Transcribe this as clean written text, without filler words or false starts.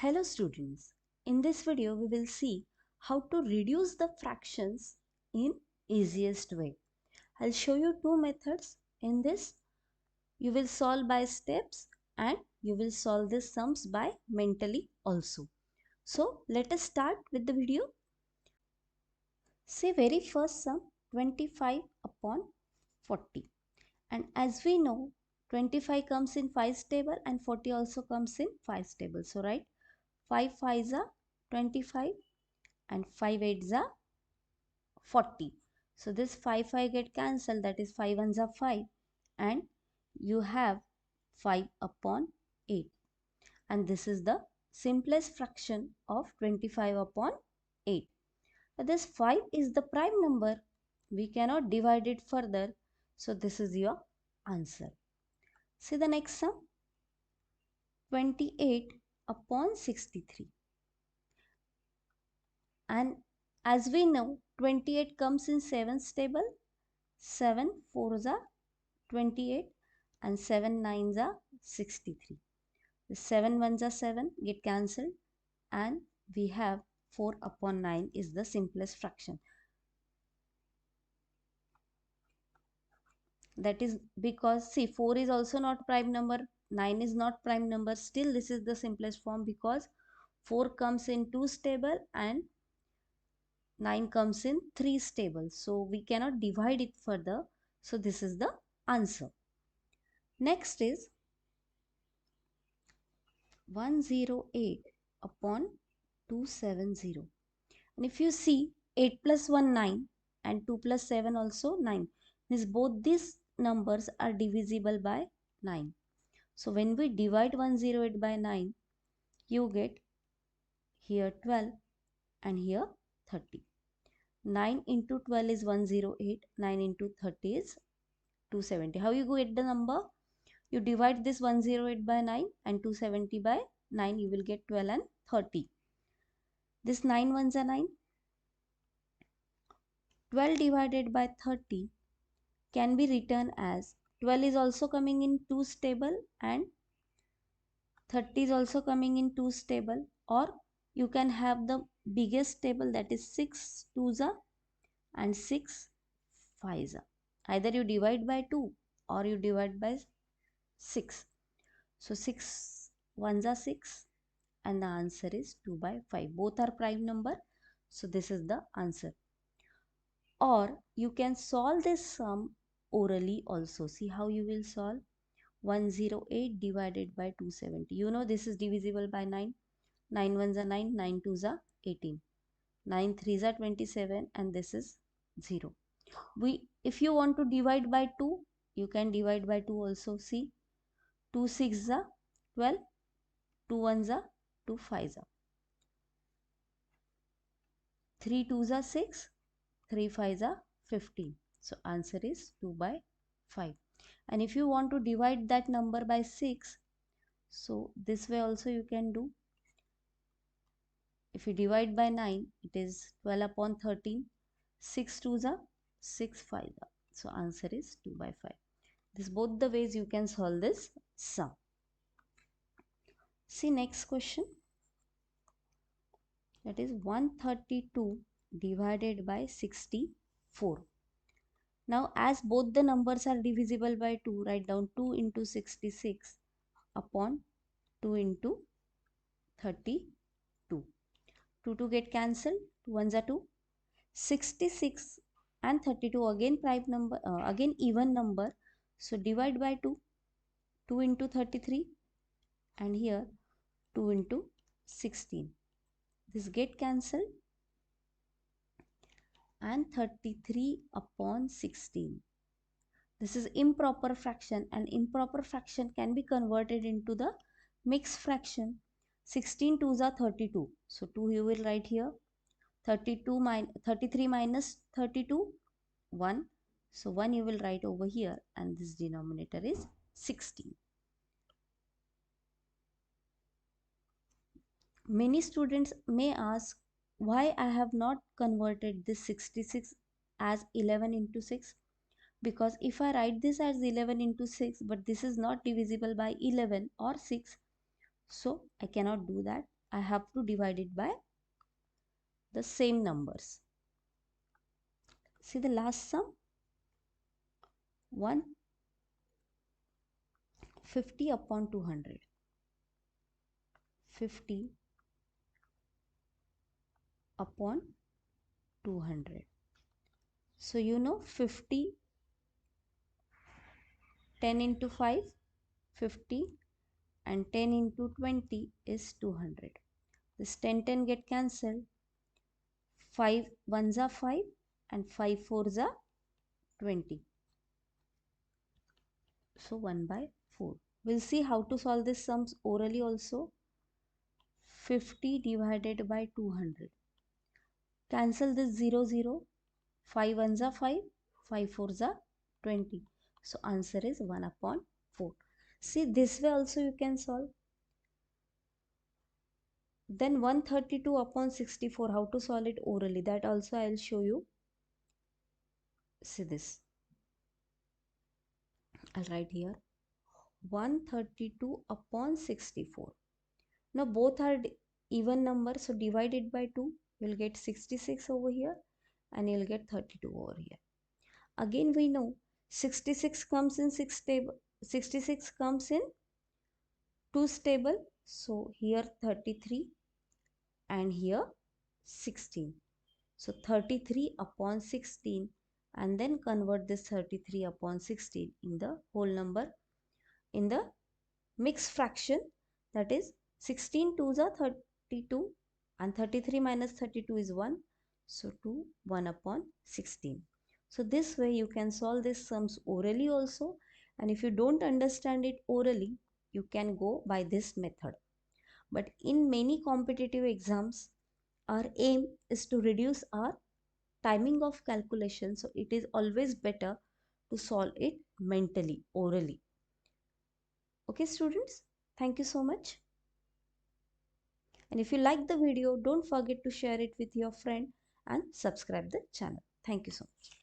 Hello students, in this video we will see how to reduce the fractions in easiest way. I'll show you two methods in this. You will solve by steps and you will solve the sums by mentally also. So let us start with the video. Say very first sum 25 upon 40, and as we know 25 comes in 5's table and 40 also comes in 5's table. So write 5 5's are 25 and 5 8's are 40. So this 5 get cancelled, that is 5 1's are 5, and you have 5 upon 8, and this is the simplest fraction of 25 upon 8. But this 5 is the prime number, we cannot divide it further, so this is your answer. See the next sum 28 upon 63, and as we know 28 comes in 7's table. 7 4's are 28 and 7 9's are 63. The 7 1's are 7 get cancelled, and we have 4 upon 9 is the simplest fraction. That is because see 4 is also not prime number, 9 is not prime number, still this is the simplest form because 4 comes in 2's table and 9 comes in 3's table. So we cannot divide it further. So this is the answer. Next is 108 upon 270, and if you see 8 plus 1 9 and 2 plus 7 also 9, means both these numbers are divisible by 9. So when we divide 108 by 9, you get here 12 and here 30. 9 into 12 is 108, 9 into 30 is 270. How you get the number? You divide this 108 by 9 and 270 by 9, you will get 12 and 30. This 9 ones are 9. 12 divided by 30 can be written as 12 is also coming in 2's table and 30 is also coming in 2's table, or you can have the biggest table, that is 6 2's are and 6 5's are. Either you divide by 2 or you divide by 6. So 6 1's are 6 and the answer is 2 by 5. Both are prime number, so this is the answer. Or you can solve this sum orally also. See how you will solve. 108 divided by 270. You know this is divisible by 9. 9 ones are 9, 9 twos are 18. 9 threes are 27 and this is 0. If you want to divide by 2, you can divide by 2 also. See 2 6 are 12, 2 ones are 2 5s are. 3 2s are 6, 3 5s are 15. So answer is 2 by 5. And if you want to divide that number by 6, so this way also you can do. If you divide by 9, it is 12 upon 13. 6 2s are 6 5s are. So answer is 2 by 5. This both the ways you can solve this sum. See next question. That is 132 divided by 64. Now as both the numbers are divisible by 2, write down 2 into 66 upon 2 into 32. 2 get cancelled, 2 ones are 2. 66 and 32 again prime number, again even number. So divide by 2, 2 into 33 and here 2 into 16. This get cancelled and 33 upon 16. This is improper fraction, and improper fraction can be converted into the mixed fraction. 16 twos are 32. So 2 you will write here. 33 minus 32, 1. So 1 you will write over here and this denominator is 16. Many students may ask why I have not converted this 66 as 11 into 6. Because if I write this as 11 into 6, but this is not divisible by 11 or 6, so I cannot do that. I have to divide it by the same numbers. See the last sum, 150 upon 200. 50 upon 200. So you know 50, 10 into 5, 50, and 10 into 20 is 200. This 10 get cancelled. 5 ones are 5 and 5 fours are 20. So 1 by 4. We'll see how to solve this sums orally also. 50 divided by 200. Cancel this 0, 0. 5 ones are 5, 5 fours are 20. So answer is 1 upon 4. See, this way also you can solve. Then 132 upon 64, how to solve it orally, that also I will show you. See this, I'll write here 132 upon 64. Now both are even numbers, so divide it by 2, you'll get 66 over here and you'll get 32 over here. Again we know 66 comes in 6 table, 66 comes in 2's table, so here 33 and here 16. So 33 upon 16, and then convert this 33 upon 16 in the whole number in the mixed fraction, that is 16 2s are 32 and 33 minus 32 is 1. So 2 1 upon 16. So this way you can solve these sums orally also, and if you don't understand it orally, you can go by this method. But in many competitive exams, our aim is to reduce our timing of calculation, so it is always better to solve it mentally, orally. Okay students, thank you so much. And if you like the video, don't forget to share it with your friend and subscribe the channel. Thank you so much.